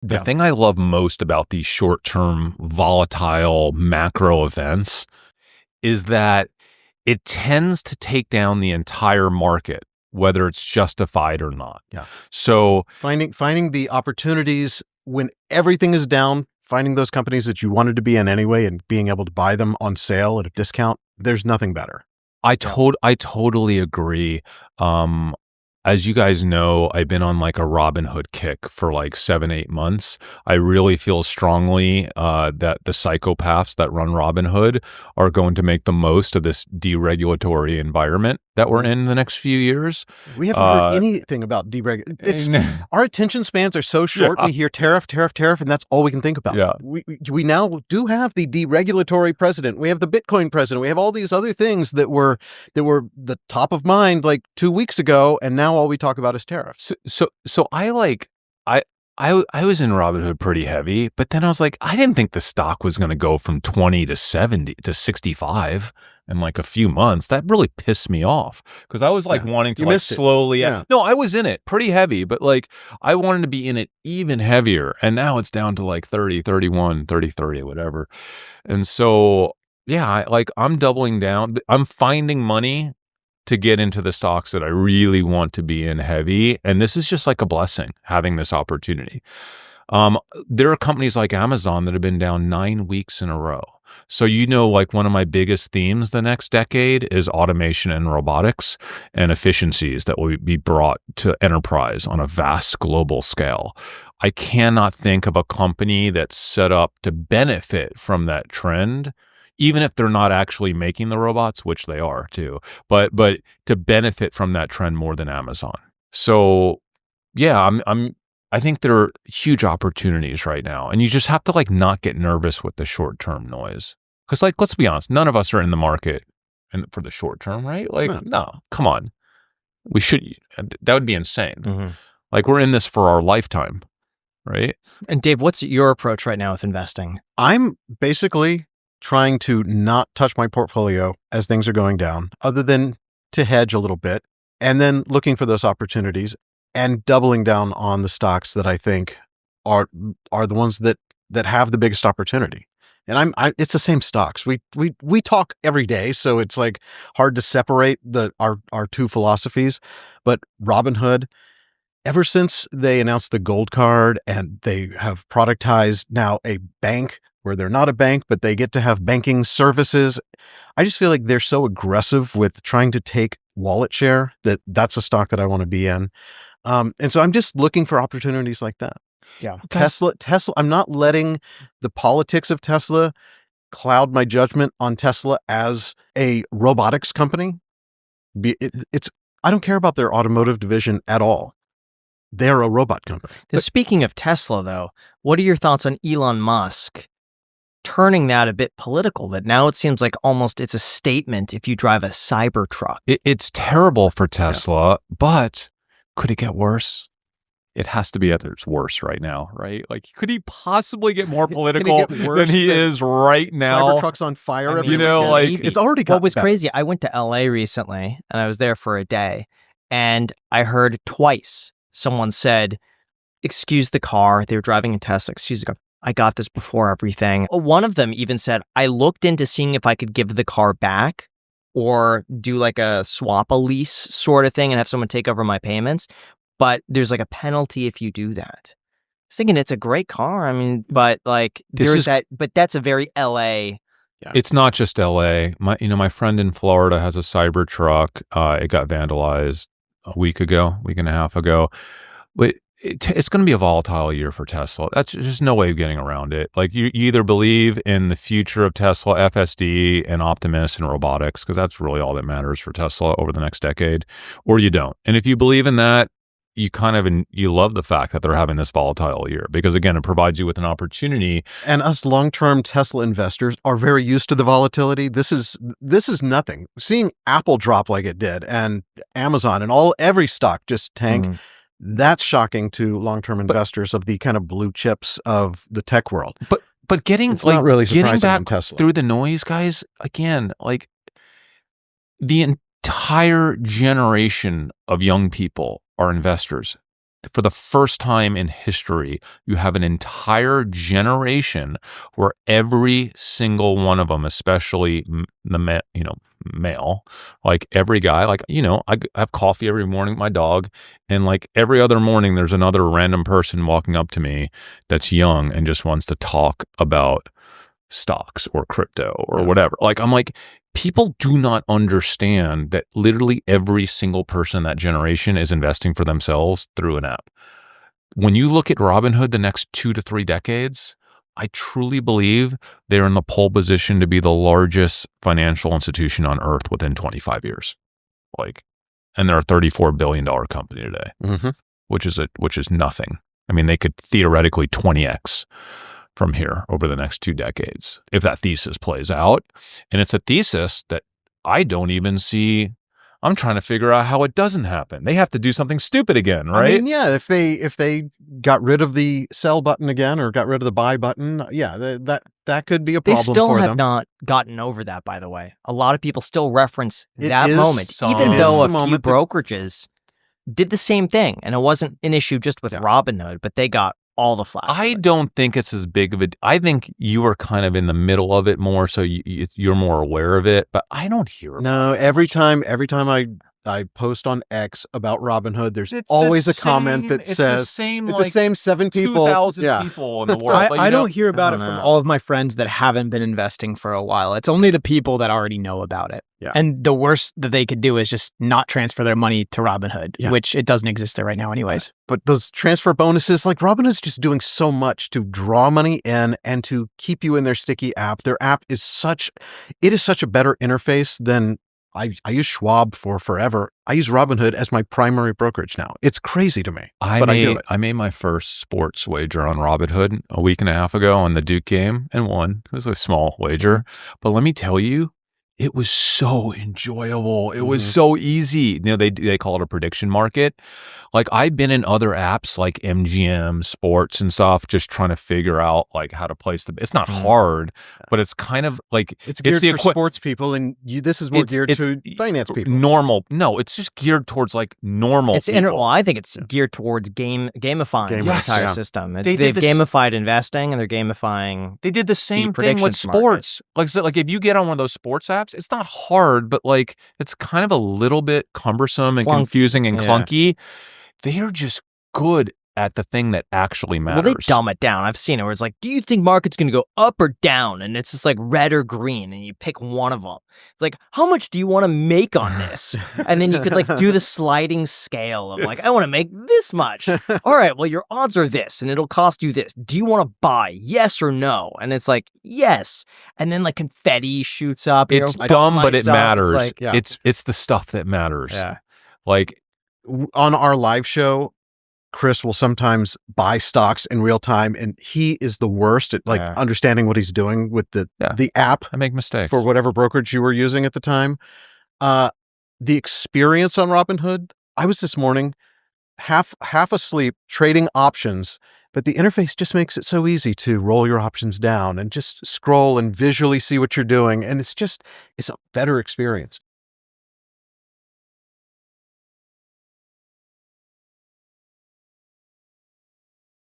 The Yeah. thing I love most about these short-term volatile macro events is that it tends to take down the entire market, whether it's justified or not. Yeah. So Finding the opportunities when everything is down, finding those companies that you wanted to be in anyway and being able to buy them on sale at a discount, there's nothing better. I totally agree. As you guys know, I've been on like a Robinhood kick for like 7, 8 months. I really feel strongly that the psychopaths that run Robinhood are going to make the most of this deregulatory environment that we're in the next few years. We haven't heard anything about deregulation. Our attention spans are so short. Yeah. We hear tariff, and that's all we can think about. Yeah. We now do have the deregulatory president. We have the Bitcoin president. We have all these other things that were the top of mind like 2 weeks ago, and now all we talk about is tariffs. So I was in Robinhood pretty heavy, but then I was like, I didn't think the stock was going to go from 20 to 70 to 65 in like a few months. That really pissed me off because I was like wanting to like slowly. No, I was in it pretty heavy, but like I wanted to be in it even heavier. And now it's down to like 30, 31, 30, 30, whatever. And so, yeah, I'm doubling down. I'm finding money to get into the stocks that I really want to be in heavy. And this is just like a blessing, having this opportunity. There are companies like Amazon that have been down 9 weeks in a row. So, like one of my biggest themes the next decade is automation and robotics and efficiencies that will be brought to enterprise on a vast global scale. I cannot think of a company that's set up to benefit from that trend, even if they're not actually making the robots, which they are too, but to benefit from that trend more than Amazon. So yeah, I think there are huge opportunities right now, and you just have to like not get nervous with the short-term noise. Because like, let's be honest, none of us are in the market for the short term, right? Like, no, come on. We should, that would be insane. Mm-hmm. Like we're in this for our lifetime, right? And Dave, what's your approach right now with investing? I'm basically trying to not touch my portfolio as things are going down, other than to hedge a little bit, and then looking for those opportunities and doubling down on the stocks that I think are the ones that have the biggest opportunity. And it's the same stocks. We talk every day, so it's like hard to separate our two philosophies. But Robinhood, ever since they announced the gold card and they have productized now a bank where they're not a bank, but they get to have banking services. I just feel like they're so aggressive with trying to take wallet share that's a stock that I want to be in. And so I'm just looking for opportunities like that. Yeah. Tesla, I'm not letting the politics of Tesla cloud my judgment on Tesla as a robotics company. I don't care about their automotive division at all. They're a robot company. Speaking of Tesla, though, what are your thoughts on Elon Musk turning that a bit political, that now it seems like almost it's a statement if you drive a Cybertruck? It's terrible for Tesla, but could it get worse? It has to be at its worst right now, right? Like, could he possibly get more political than he is right now? Cybertruck's on fire. It's already got. What was crazy? I went to LA recently, and I was there for a day, and I heard twice someone said, "Excuse the car." They were driving a Tesla. "Excuse the car. I got this before everything." One of them even said, "I looked into seeing if I could give the car back or do like a swap, a lease sort of thing, and have someone take over my payments. But there's like a penalty if you do that." I was thinking it's a great car. I mean, but like but that's a very LA. Yeah. It's not just LA. My friend in Florida has a Cybertruck. It got vandalized a week and a half ago. But it's going to be a volatile year for Tesla. That's just no way of getting around it. Like you either believe in the future of Tesla, FSD, and Optimus and robotics, because that's really all that matters for Tesla over the next decade, or you don't. And if you believe in that, you love the fact that they're having this volatile year, because again, it provides you with an opportunity. And us long-term Tesla investors are very used to the volatility. This is nothing. Seeing Apple drop like it did, and Amazon, and every stock just tank. That's shocking to long-term investors of the kind of blue chips of the tech world. But getting not really getting back Tesla. Through the noise, guys, again, like the entire generation of young people are investors. for the first time in history, you have an entire generation where every single one of them, especially male, like every guy, like, I have coffee every morning with my dog, and like every other morning, there's another random person walking up to me that's young and just wants to talk about stocks or crypto or whatever. Like, I'm like, people do not understand that literally every single person in that generation is investing for themselves through an app. When you look at Robinhood the next 2 to 3 decades, I truly believe they're in the pole position to be the largest financial institution on earth within 25 years. Like, and they're a $34 billion company today, which is nothing. I mean, they could theoretically 20x from here over the next 2 decades if that thesis plays out. And it's a thesis that I don't even see. I'm trying to figure out how it doesn't happen. They have to do something stupid again, right? I mean, yeah, if they got rid of the sell button again or got rid of the buy button, yeah, that could be a problem for them. They still have not gotten over that, by the way. A lot of people still reference that moment, some- even It though is the a few moment that- brokerages did the same thing. And it wasn't an issue just with Robinhood, but they got all the flack. I don't think it's as big of a. I think you are kind of in the middle of it more, so you're more aware of it. But I don't hear about No, it. every time I post on X about Robinhood, there's always a comment that says it's the same 7 people. 2,000 people in the world. But, I don't hear about it don't from know. all of my friends that haven't been investing for a while. It's only the people that already know about it. Yeah. And the worst that they could do is just not transfer their money to Robinhood, Yeah. which it doesn't exist there right now anyways. But those transfer bonuses, like Robinhood's just doing so much to draw money in and to keep you in their sticky app. Their app is such a better interface than I use Schwab for forever. I use Robinhood as my primary brokerage now. It's crazy to me, but I do it. I made my first sports wager on Robinhood a week and a half ago on the Duke game and won. It was a small wager, but let me tell you, it was so enjoyable. It was so easy. They call it a prediction market. Like, I've been in other apps like MGM Sports and stuff, just trying to figure out like how to place it's not hard, but it's kind of like It's geared the for sports people, and this is more geared to finance people. Normal. No, it's just geared towards like normal people. Well, I think it's geared towards gamifying the Yes. entire Yeah. system. They They've did this- gamified investing, and they're gamifying. They did the same thing predictions with market. sports. Like if you get on one of those sports apps, it's not hard, but like it's kind of a little bit cumbersome and confusing and clunky. They're just good at the thing that actually matters. Well, they dumb it down. I've seen it where it's like, do you think market's going to go up or down? And it's just like red or green, and you pick one of them. It's like, how much do you want to make on this? And then you could like do the sliding scale of like, I want to make this much. All right, well, your odds are this, and it'll cost you this. Do you want to buy? Yes or no? And it's like, yes. And then like confetti shoots up. It's dumb, but it matters. Like, It's the stuff that matters. yeah. Like On our live show, Chris will sometimes buy stocks in real time, and he is the worst at like understanding what he's doing with the app I make mistakes for whatever brokerage you were using at the time. The experience on Robinhood, I was this morning half asleep trading options, but the interface just makes it so easy to roll your options down and just scroll and visually see what you're doing. And it's a better experience.